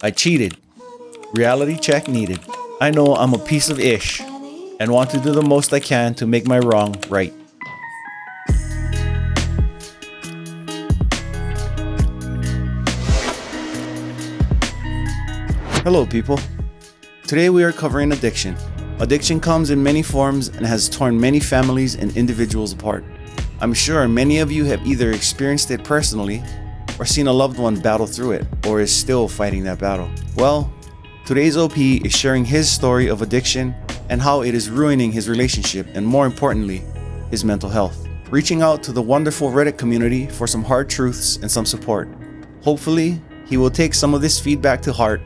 I cheated. Reality check needed. I know I'm a piece of ish and want to do the most I can to make my wrong right. Hello, people. Today we are covering addiction. Addiction comes in many forms and has torn many families and individuals apart. I'm sure many of you have either experienced it personally or seen a loved one battle through it or is still fighting that battle. Well, today's OP is sharing his story of addiction and how it is ruining his relationship and, more importantly, his mental health. Reaching out to the wonderful Reddit community for some hard truths and some support. Hopefully, he will take some of this feedback to heart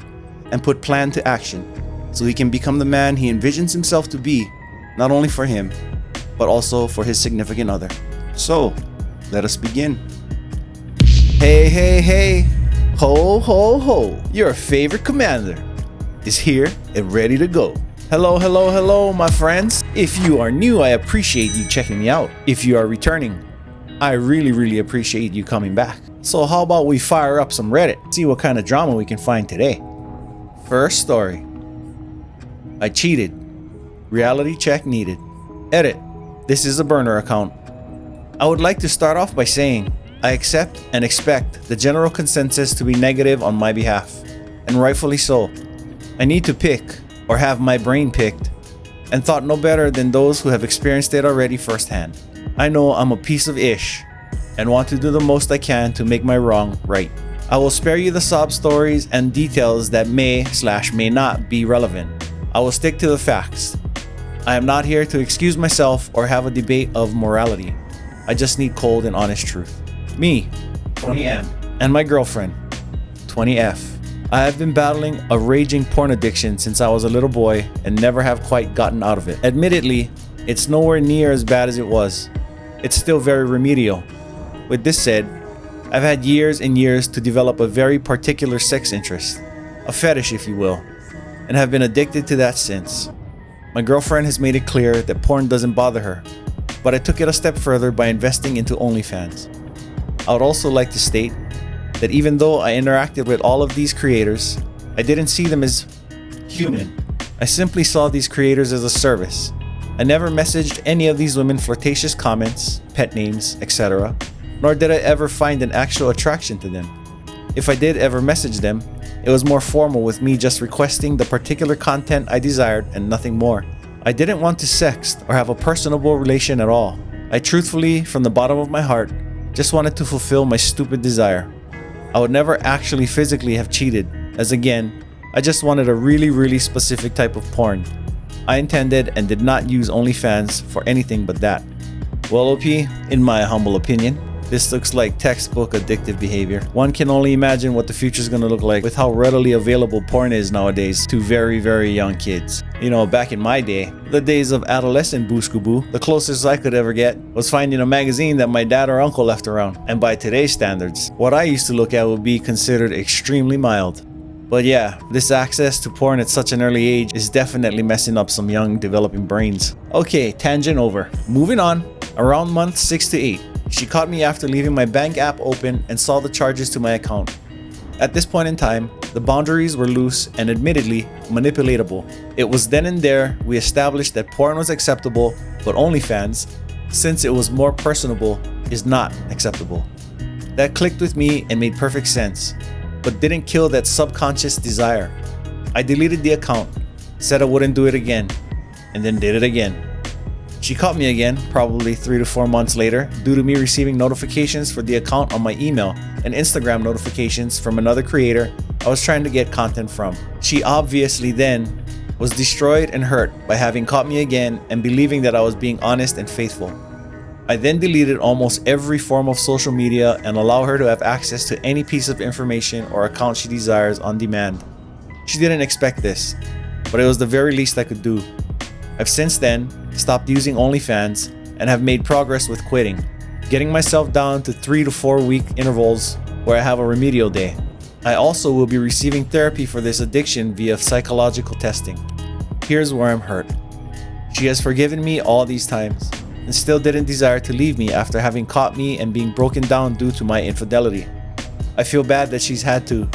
and put plan to action so he can become the man he envisions himself to be, not only for him, but also for his significant other. So, let us begin. Hey, hey, hey, ho, ho, ho, your favorite commander is here and ready to go. Hello, hello, hello, my friends. If you are new, I appreciate you checking me out. If you are returning, I really appreciate you coming back. So how about we fire up some Reddit, see what kind of drama we can find today. First story. I cheated. Reality check needed. Edit. This is a burner account. I would like to start off by saying I accept and expect the general consensus to be negative on my behalf, and rightfully so. I need to pick, or have my brain picked, and thought no better than those who have experienced it already firsthand. I know I'm a piece of ish and want to do the most I can to make my wrong right. I will spare you the sob stories and details that may not be relevant. I will stick to the facts. I am not here to excuse myself or have a debate of morality. I just need cold and honest truth. Me, 20M, and my girlfriend, 20F. I have been battling a raging porn addiction since I was a little boy and never have quite gotten out of it. Admittedly, it's nowhere near as bad as it was. It's still very remedial. With this said, I've had years and years to develop a very particular sex interest, a fetish if you will, and have been addicted to that since. My girlfriend has made it clear that porn doesn't bother her, but I took it a step further by investing into OnlyFans. I would also like to state that even though I interacted with all of these creators, I didn't see them as human. I simply saw these creators as a service. I never messaged any of these women flirtatious comments, pet names, etc., nor did I ever find an actual attraction to them. If I did ever message them, it was more formal with me just requesting the particular content I desired and nothing more. I didn't want to sext or have a personable relation at all. I truthfully, from the bottom of my heart, just wanted to fulfill my stupid desire. I would never actually physically have cheated, as again, I just wanted a really specific type of porn. I intended and did not use OnlyFans for anything but that. Well, OP, in my humble opinion, this looks like textbook addictive behavior. One can only imagine what the future is going to look like with how readily available porn is nowadays to very young kids. You know, back in my day, the days of adolescent booskaboo, the closest I could ever get was finding a magazine that my dad or uncle left around. And by today's standards, what I used to look at would be considered extremely mild. But yeah, this access to porn at such an early age is definitely messing up some young developing brains. Okay, tangent over. Moving on, around month 6 to 8. She caught me after leaving my bank app open and saw the charges to my account. At this point in time, the boundaries were loose and admittedly manipulatable. It was then and there we established that porn was acceptable, but OnlyFans, since it was more personable, is not acceptable. That clicked with me and made perfect sense, but didn't kill that subconscious desire. I deleted the account, said I wouldn't do it again, and then did it again. She caught me again, probably 3 to 4 months later, due to me receiving notifications for the account on my email and Instagram notifications from another creator I was trying to get content from. She obviously then was destroyed and hurt by having caught me again and believing that I was being honest and faithful. I then deleted almost every form of social media and allow her to have access to any piece of information or account she desires on demand. She didn't expect this, but it was the very least I could do. I've since then stopped using OnlyFans and have made progress with quitting, getting myself down to 3 to 4 week intervals where I have a remedial day. I also will be receiving therapy for this addiction via psychological testing. Here's where I'm hurt. She has forgiven me all these times and still didn't desire to leave me after having caught me and being broken down due to my infidelity. I feel bad that she's had to,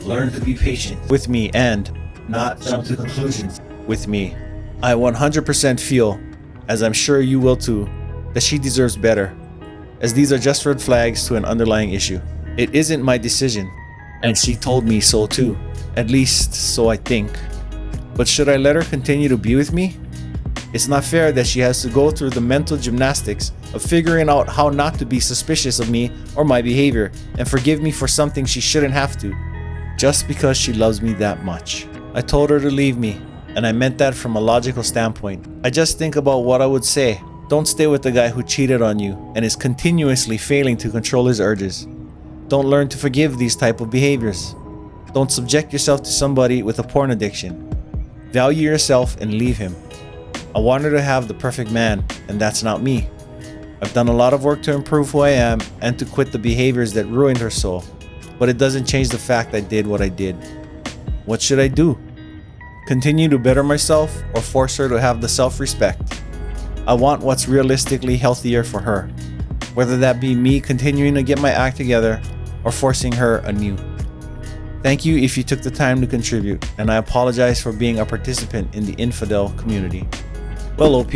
learn to be patient with me and not jump to conclusions with me. I 100% feel, as I'm sure you will too, that she deserves better, as these are just red flags to an underlying issue. It isn't my decision, and she told me so too, at least so I think. But should I let her continue to be with me? It's not fair that she has to go through the mental gymnastics of figuring out how not to be suspicious of me or my behavior and forgive me for something she shouldn't have to, just because she loves me that much. I told her to leave me, and I meant that from a logical standpoint. I just think about what I would say. Don't stay with the guy who cheated on you and is continuously failing to control his urges. Don't learn to forgive these type of behaviors. Don't subject yourself to somebody with a porn addiction. Value yourself and leave him. I want her to have the perfect man, and that's not me. I've done a lot of work to improve who I am and to quit the behaviors that ruined her soul, but it doesn't change the fact I did what I did. What should I do? Continue to better myself or force her to have the self-respect? I want what's realistically healthier for her, whether that be me continuing to get my act together or forcing her anew. Thank you if you took the time to contribute, and I apologize for being a participant in the infidel community. Well, OP,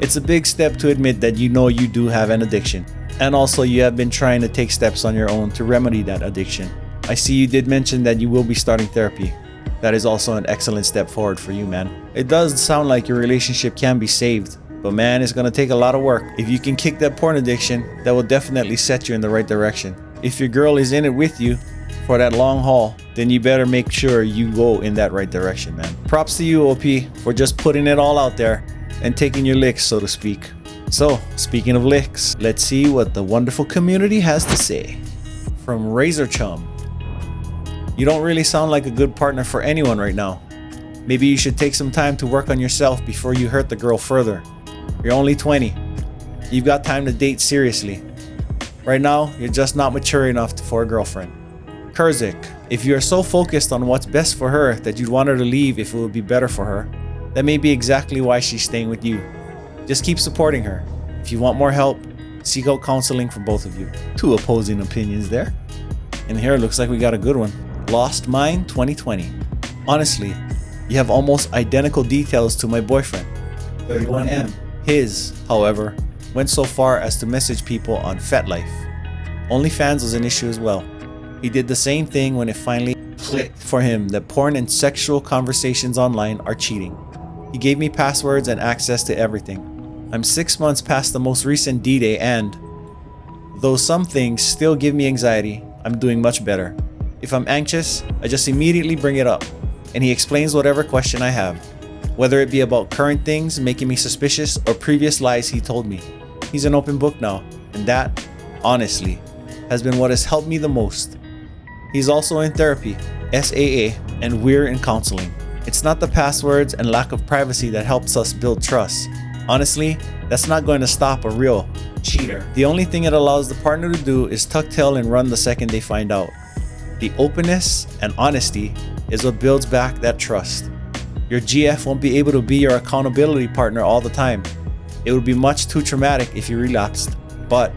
it's a big step to admit that you know you do have an addiction, and also you have been trying to take steps on your own to remedy that addiction. I see you did mention that you will be starting therapy. That is also an excellent step forward for you, man. It does sound like your relationship can be saved, but man, it's gonna take a lot of work. If you can kick that porn addiction, that will definitely set you in the right direction. If your girl is in it with you for that long haul, then you better make sure you go in that right direction, man. Props to you, OP, for just putting it all out there and taking your licks, so to speak. So, speaking of licks, let's see what the wonderful community has to say. From Razor Chum. You don't really sound like a good partner for anyone right now. Maybe you should take some time to work on yourself before you hurt the girl further. You're only 20. You've got time to date seriously. Right now, you're just not mature enough for a girlfriend. Kurzik, if you are so focused on what's best for her that you'd want her to leave if it would be better for her, that may be exactly why she's staying with you. Just keep supporting her. If you want more help, seek out counseling for both of you. Two opposing opinions there. And here it looks like we got a good one. Lost Mine 2020. Honestly, you have almost identical details to my boyfriend, 31M. His, however, went so far as to message people on FetLife. OnlyFans was an issue as well. He did the same thing when it finally clicked for him that porn and sexual conversations online are cheating. He gave me passwords and access to everything. I'm 6 months past the most recent D-Day and, though some things still give me anxiety, I'm doing much better. If I'm anxious, I just immediately bring it up, and he explains whatever question I have, whether it be about current things making me suspicious or previous lies he told me. He's an open book now, and that, honestly, has been what has helped me the most. He's also in therapy, SAA, and we're in counseling. It's not the passwords and lack of privacy that helps us build trust. Honestly, that's not going to stop a real cheater. The only thing it allows the partner to do is tuck tail and run the second they find out. The openness and honesty is what builds back that trust. Your GF won't be able to be your accountability partner all the time. It would be much too traumatic if you relapsed, but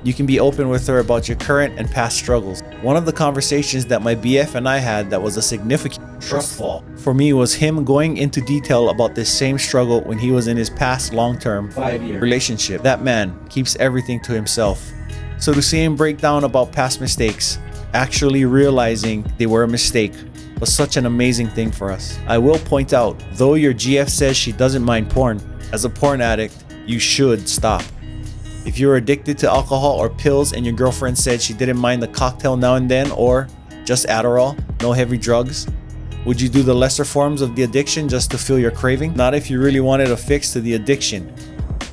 you can be open with her about your current and past struggles. One of the conversations that my BF and I had that was a significant trust fall for me was him going into detail about this same struggle when he was in his past long-term 5-year relationship. That man keeps everything to himself. So to see him break down about past mistakes, actually realizing they were a mistake, was such an amazing thing for us. I will point out, though your GF says she doesn't mind porn, as a porn addict, you should stop. If you're addicted to alcohol or pills and your girlfriend said she didn't mind the cocktail now and then or just Adderall, no heavy drugs, would you do the lesser forms of the addiction just to fill your craving? Not if you really wanted a fix to the addiction.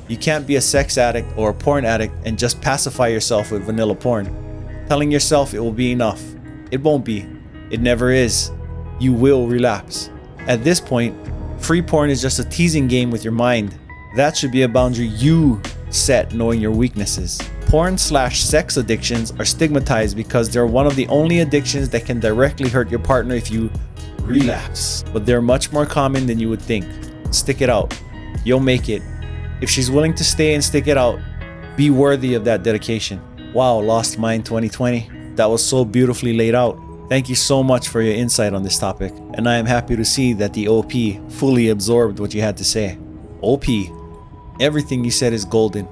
You can't be a sex addict or a porn addict and just pacify yourself with vanilla porn, telling yourself it will be enough. It won't be. It never is. You will relapse. At this point, free porn is just a teasing game with your mind. That should be a boundary you set, knowing your weaknesses. Porn/sex addictions are stigmatized because they're one of the only addictions that can directly hurt your partner if you relapse. But they're much more common than you would think. Stick it out. You'll make it. If she's willing to stay and stick it out, be worthy of that dedication. Wow, Lost Mine 2020. That was so beautifully laid out. Thank you so much for your insight on this topic, and I am happy to see that the OP fully absorbed what you had to say. OP, everything you said is golden.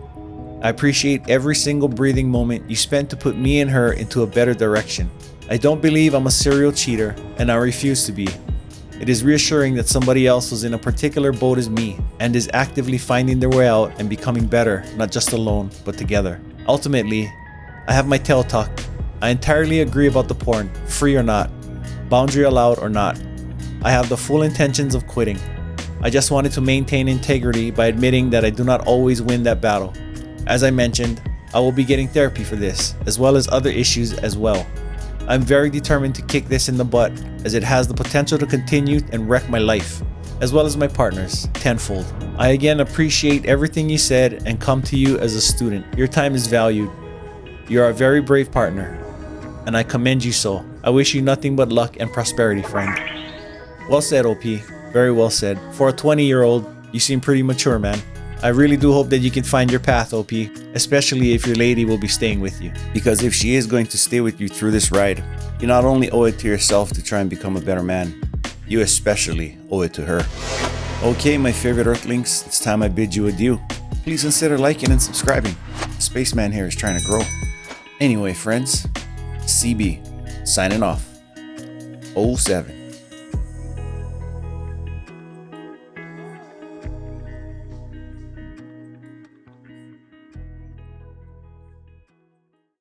I appreciate every single breathing moment you spent to put me and her into a better direction. I don't believe I'm a serial cheater, and I refuse to be. It is reassuring that somebody else was in a particular boat as me and is actively finding their way out and becoming better, not just alone, but together. Ultimately, I have my tail tucked. I entirely agree about the porn, free or not, boundary allowed or not. I have the full intentions of quitting. I just wanted to maintain integrity by admitting that I do not always win that battle. As I mentioned, I will be getting therapy for this, as well as other issues as well. I'm very determined to kick this in the butt, as it has the potential to continue and wreck my life, as well as my partner's, tenfold. I again appreciate everything you said and come to you as a student. Your time is valued. You are a very brave partner, and I commend you so. I wish you nothing but luck and prosperity, friend. Well said, OP. Very well said. For a 20-year-old, you seem pretty mature, man. I really do hope that you can find your path, OP, especially if your lady will be staying with you. Because if she is going to stay with you through this ride, you not only owe it to yourself to try and become a better man, you especially owe it to her. Okay, my favorite Earthlings, it's time I bid you adieu. Please consider liking and subscribing. The Spaceman here is trying to grow. Anyway, friends, CB, signing off. 07.